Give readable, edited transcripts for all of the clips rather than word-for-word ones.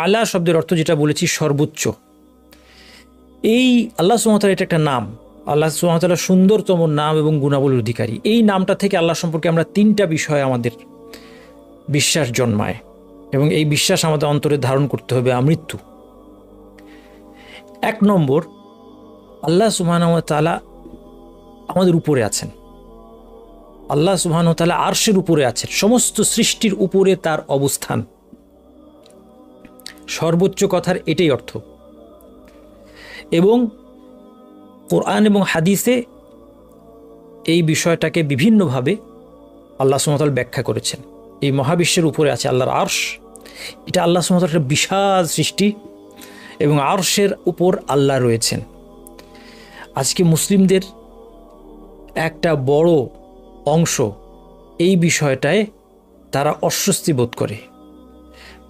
আলা শব্দের অর্থ যেটা বলেছি সর্বোচ্চ। এই আল্লাহ সুবহানাহু ওয়া তাআলা এটা একটা নাম, আল্লাহ সুবহানাহু ওয়া তাআলা সুন্দরতম নাম এবং গুণাবলীর অধিকারী। এই নামটা থেকে আল্লাহ সম্পর্কে আমরা তিনটা বিষয় আমাদের বিশ্বাস জন্মায় এবং এই বিশ্বাস আমাদের অন্তরে ধারণ করতে হবে আমৃত্যু। এক নম্বর, আল্লাহ সুবহানাহু ওয়া তাআলা আমাদের উপরে আছেন। আল্লাহ সুবহানাহু ওয়া তাআলা আরশের উপরে আছেন, সমস্ত সৃষ্টির উপরে তার অবস্থান। সর্বোচ্চ কথার এটাই অর্থ। এবং কোরআন এবং হাদিসে এই বিষয়টাকে বিভিন্নভাবে আল্লাহ সুবহানাহু ওয়া তাআলা ব্যাখ্যা করেছেন। এই মহাবিশ্বের উপরে আছে আল্লাহর আরশ, এটা আল্লাহ সুবহানাহু ওয়া তাআলার একটা বিশাল সৃষ্টি এবং আরশের উপর আল্লাহ রয়েছেন। আজকে মুসলিমদের একটা বড় অংশ এই বিষয়টায় তারা অস্বস্তি বোধ করে।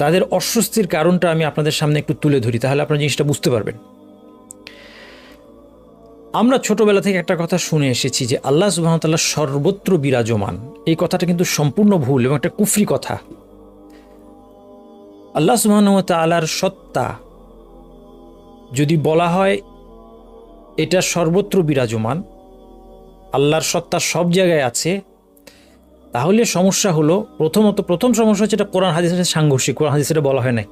তাদের অস্বস্তির কারণটা আমি আপনাদের সামনে একটু তুলে ধরি, তাহলে আপনারা জিনিসটা বুঝতে পারবেন। আমরা ছোটবেলা থেকে একটা কথা শুনে এসেছি যে আল্লাহ সুবহানাহু ওয়া তাআলা সর্বত্র বিরাজমান। এই কথাটা কিন্তু সম্পূর্ণ ভুল এবং একটা কুফরি কথা। আল্লাহ সুবহানাহু ওয়া তাআলার সত্তা যদি বলা হয় এটা সর্বত্র বিরাজমান, আল্লাহর সত্তা সব জায়গায় আছে, তাহলে সমস্যা হলো প্রথম সমস্যা হচ্ছে এটা কোরআন হাদিসের সাথে সাংঘর্ষিক। কোরআন হাদিসে বলা হয় নাই।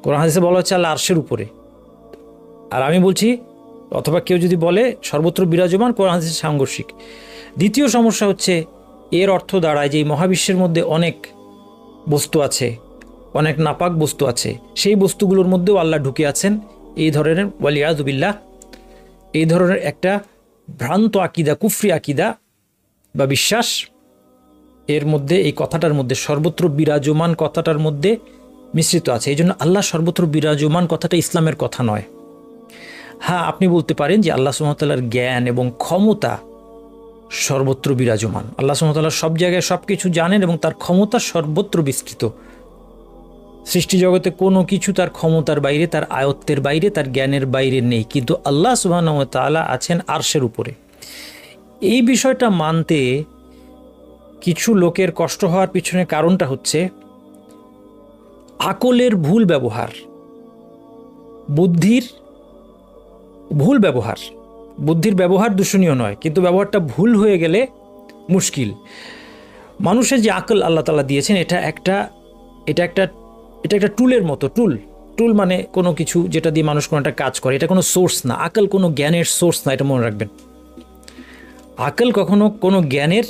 কোরআন হাদিসে বলা হচ্ছে আল্লাহ আরশের উপরে, আর আমি বলছি অথবা কেউ যদি বলে সর্বত্র বিরাজমান, কোরআন হাদিসের সাংঘর্ষিক। দ্বিতীয় সমস্যা হচ্ছে এর অর্থ দাঁড়ায় যে এই মহাবিশ্বের মধ্যে অনেক বস্তু আছে, অনেক নাপাক বস্তু আছে, সেই বস্তুগুলোর মধ্যেও আল্লাহ ঢুকে আছেন। এই ধরনের ওয়ালিয়াযু বিল্লাহ, এই ধরনের একটা ভ্রান্ত আকিদা, কুফরি আকিদা বা বিশ্বাস এর মধ্যে, এই কথাটার মধ্যে সর্বত্র বিরাজমান কথাটার মধ্যে মিশ্রিত আছে। এই জন্য আল্লাহ সর্বত্র বিরাজমান কথাটা ইসলামের কথা নয়। হ্যাঁ, আপনি বলতে পারেন যে আল্লাহ সুবহানাহু ওয়া তাআলার জ্ঞান এবং ক্ষমতা সর্বত্র বিরাজমান। আল্লাহ সুবহানাহু ওয়া তাআলা সব জায়গায় সব কিছু জানেন এবং তার ক্ষমতা সর্বত্র বিস্তৃত। সৃষ্টি জগতে কোনো কিছু তার ক্ষমতার বাইরে, তার আয়ত্তের বাইরে, তার জ্ঞানের বাইরে নেই। কিন্তু আল্লাহ সুবহানাহু ওয়া তাআলা আছেন আরশের উপরে। এই বিষয়টা মানতে কিছু লোকের কষ্ট হওয়ার পিছনে কারণটা হচ্ছে আকলের ভুল ব্যবহার, বুদ্ধির ভুল ব্যবহার। বুদ্ধির ব্যবহার দূষণীয় নয়, কিন্তু ব্যবহারটা ভুল হয়ে গেলে মুশকিল। মানুষের যে আকল আল্লাহ তাআলা দিয়েছেন এটা একটা টুলের মতো। টুল মানে কোনো কিছু যেটা দিয়ে মানুষ কোনো একটা কাজ করে, এটা কোনো সোর্স না। আকল কোনো জ্ঞানের সোর্স না, এটা মনে রাখবেন। আকল কখনো কোনো জ্ঞানের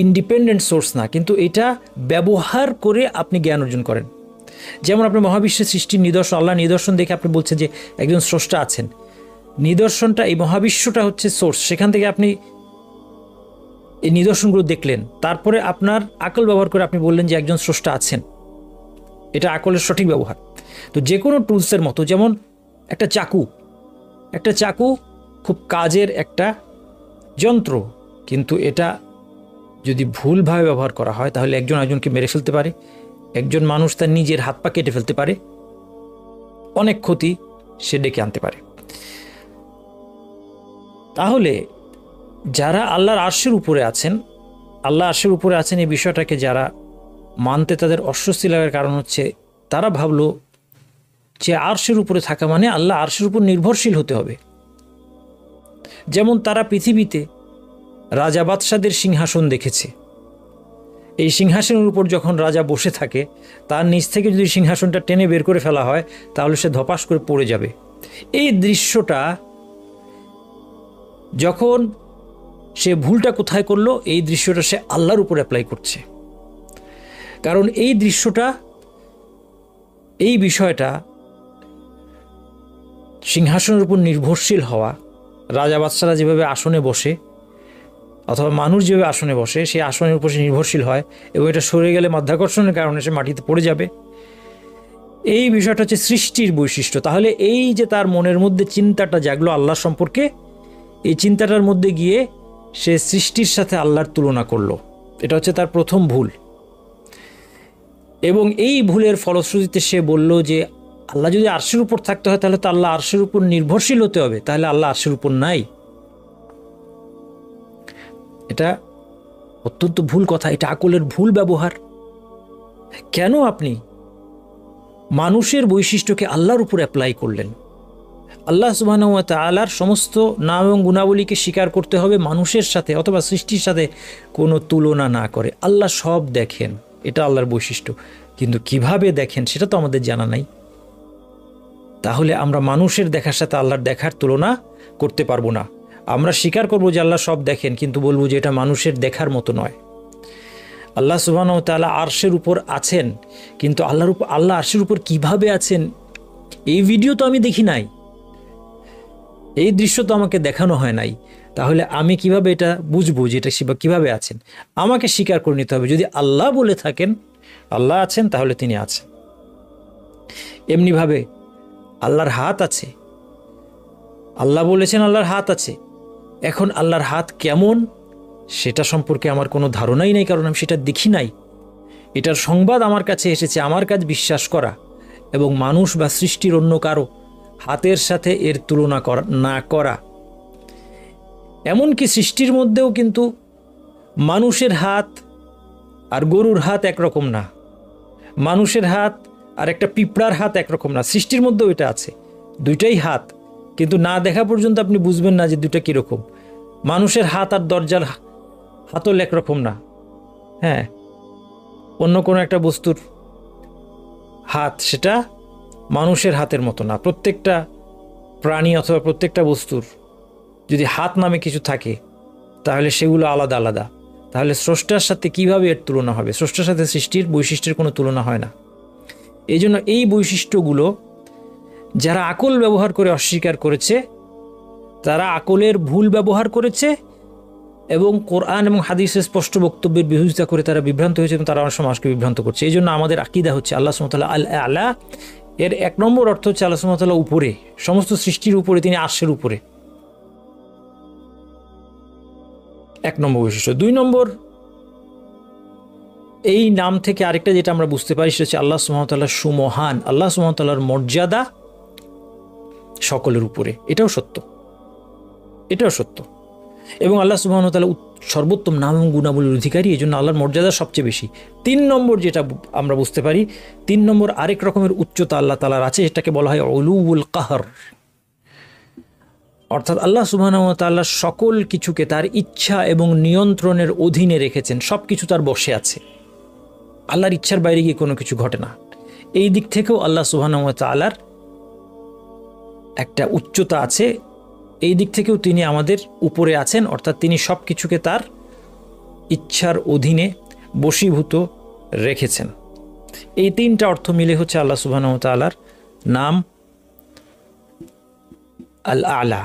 ইন্ডিপেন্ডেন্ট সোর্স না, কিন্তু এটা ব্যবহার করে আপনি জ্ঞান অর্জন করেন। যেমন আপনি মহাবিশ্বের সৃষ্টির নিদর্শন, আল্লাহ নিদর্শন দেখে আপনি বলছেন যে একজন স্রষ্টা আছেন। নিদর্শনটা, এই মহাবিশ্বটা হচ্ছে সোর্স, সেখান থেকে আপনি এই নিদর্শনগুলো দেখলেন, তারপরে আপনার আকল ব্যবহার করে আপনি বললেন যে একজন স্রষ্টা আছেন। এটা আকলের সঠিক ব্যবহার। তো যে কোনো টুলসের মতো, যেমন একটা চাকু খুব কাজের একটা যন্ত্র, কিন্তু এটা যদি ভুলভাবে ব্যবহার করা হয় তাহলে একজন একজনকে মেরে ফেলতে পারে, একজন মানুষ তার নিজের হাত পা কেটে ফেলতে পারে, অনেক ক্ষতি সে ডেকে আনতে পারে। তাহলে যারা আল্লাহর আরশের উপরে আছেন, আল্লাহ আরশের উপরে আছেন এই বিষয়টাকে যারা মানতে তাদের অস্বস্তি লাগার কারণ হচ্ছে তারা ভাবলো যে আরশের উপরে থাকা মানে আল্লাহ আরশের উপর নির্ভরশীল হতে হবে। যেমন তারা পৃথিবীতে রাজা বাদশাদের সিংহাসন দেখেছে। এই সিংহাসনের উপর যখন রাজা বসে থাকে, তার নিচ থেকে যদি সিংহাসনটা টেনে বের করে ফেলা হয় তাহলে সে ধপাস করে পড়ে যাবে। এই দৃশ্যটা যখন সে ভুলটা কোথায় করলো, এই দৃশ্যটা সে আল্লাহর উপর অ্যাপ্লাই করছে। কারণ এই দৃশ্যটা, এই বিষয়টা সিংহাসনের উপর নির্ভরশীল হওয়া, রাজা বাদশারা যেভাবে আসনে বসে অথবা মানুষ যেভাবে আসনে বসে, সেই আসনের উপর সে নির্ভরশীল হয় এবং এটা সরে গেলে মাধ্যাকর্ষণের কারণে সে মাটিতে পড়ে যাবে। এই বিষয়টা হচ্ছে সৃষ্টির বৈশিষ্ট্য। তাহলে এই যে তার মনের মধ্যে চিন্তাটা জাগলো আল্লাহ সম্পর্কে, এই চিন্তাটার মধ্যে গিয়ে সে সৃষ্টির সাথে আল্লাহর তুলনা করলো। এটা হচ্ছে তার প্রথম ভুল। এবং এই ভুলের ফলশ্রুতিতে সে বলল যে আল্লাহ যদি আরশের উপর থাকতে হয় তাহলে তো আল্লাহ আরশের উপর নির্ভরশীল হতে হবে, তাহলে আল্লাহ আরশের উপর নাই। এটা অত্যন্ত ভুল কথা, এটা আকলের ভুল ব্যবহার। কেন আপনি মানুষের বৈশিষ্ট্যকে আল্লাহর উপর অ্যাপ্লাই করলেন। আল্লাহ সুবহানাহু ওয়া তাআলার সমস্ত নাম এবং গুণাবলীকে স্বীকার করতে হবে মানুষের সাথে অথবা সৃষ্টির সাথে কোনো তুলনা না করে। আল্লাহ সব দেখেন, এটা আল্লাহর বৈশিষ্ট্য, কিন্তু কিভাবে দেখেন সেটা তো আমাদের জানা নাই। তাহলে আমরা মানুষের দেখার সাথে আল্লাহর দেখার তুলনা করতে পারবো না। আমরা স্বীকার করবো যে আল্লাহ সব দেখেন, কিন্তু বলবো যে এটা মানুষের দেখার মতো নয়। আল্লাহ সুবহানাহু ওয়া তাআলা আরশের উপর আছেন, কিন্তু আল্লাহ আরশের উপর কিভাবে আছেন এই ভিডিও তো আমি দেখি নাই, এই দৃশ্য তো আমাকে দেখানো হয় নাই। তাহলে আমি কিভাবে এটা বুঝবো যে এটা কিভাবে আছেন? আমাকে স্বীকার করে নিতে হবে, যদি আল্লাহ বলে থাকেন আল্লাহ আছেন তাহলে তিনি আছেন। এমনিভাবে আল্লাহর হাত আছে, আল্লাহ বলেছেন আল্লাহর হাত আছে। এখন আল্লাহর হাত কেমন সেটা সম্পর্কে আমার কোনো ধারণাই নেই, কারণ আমি সেটা দেখি নাই। এটার সংবাদ আমার কাছে এসেছে, আমার কাজ বিশ্বাস করা এবং মানুষ বা সৃষ্টির অন্য কারো হাতের সাথে এর তুলনা না করা। এমনকি সৃষ্টির মধ্যেও কিন্তু মানুষের হাত আর গরুর হাত একরকম না, মানুষের হাত আর একটা পিঁপড়ার হাত একরকম না। সৃষ্টির মধ্যেও এটা আছে, দুইটাই হাত, কিন্তু না দেখা পর্যন্ত আপনি বুঝবেন না যে দুইটা কীরকম। মানুষের হাত আর দরজার হাতল একরকম না। হ্যাঁ, অন্য কোনো একটা বস্তুর হাত সেটা মানুষের হাতের মতো না। প্রত্যেকটা প্রাণী অথবা প্রত্যেকটা বস্তুর যদি হাত নামে কিছু থাকে তাহলে সেগুলো আলাদা আলাদা। তাহলে স্রষ্টার সাথে কিভাবে এর তুলনা হবে? স্রষ্টার সাথে সৃষ্টির বৈশিষ্ট্যের কোনো তুলনা হয় না। এই জন্য এই বৈশিষ্ট্যগুলো যারা আকল ব্যবহার করে অস্বীকার করেছে, তারা আকলের ভুল ব্যবহার করেছে এবং কোরআন এবং হাদিসের স্পষ্ট বক্তব্যের বিরোধিতা করে তারা বিভ্রান্ত হয়েছে এবং তারা সমাজকে বিভ্রান্ত করছে। এই জন্য আমাদের আকীদা হচ্ছে আল্লাহ সুবহানাহু ওয়া তাআলা আল আ'লা। এর এক নম্বর অর্থ হচ্ছে আল্লাহ সুবহানাহু ওয়া তাআলা উপরে, সমস্ত সৃষ্টির উপরে, তিনি আরশের উপরে, এক নম্বর বৈশিষ্ট্য। দুই নম্বর, এই নাম থেকে আরেকটা যেটা আমরা বুঝতে পারি সেটা হচ্ছে আল্লাহ সুবহানাহু ওয়া তাআলা সুমহান। আল্লাহ সুবহানাহু ওয়া তাআলার মর্যাদা সকলের উপরে, এটাও সত্য, এটাও সত্য। এবং আল্লাহ সুবহানাহু ওয়া তাআলা সর্বোত্তম নাম এবং গুণাবলীর অধিকারী, এই জন্য আল্লাহর মর্যাদা সবচেয়ে বেশি। তিন নম্বর যেটা আমরা বুঝতে পারি, তিন নম্বর আরেক রকমের উচ্চতা আল্লাহ তাআলার আছে, এটাকে বলা হয় উলুউল কাহর। অর্থাৎ আল্লাহ সুবহানাহু ওয়া তাআলা সকল কিছুকে তার ইচ্ছা এবং নিয়ন্ত্রণের অধীনে রেখেছেন, সব কিছু তার বশে আছে। আল্লাহর ইচ্ছার বাইরে গিয়ে কোনো কিছু ঘটে না। এই দিক থেকেও আল্লাহ সুবহানাহু ওয়া তাআলার একটা উচ্চতা আছে, এই দিক থেকেও তিনি আমাদের উপরে আছেন, অর্থাৎ তিনি সব কিছুকে তার ইচ্ছার অধীনে বশীভূত রেখেছেন। এই তিনটা অর্থ মিলে হচ্ছে আল্লাহ সুবহানাহু ওয়া তাআলার নাম আল আ'লা।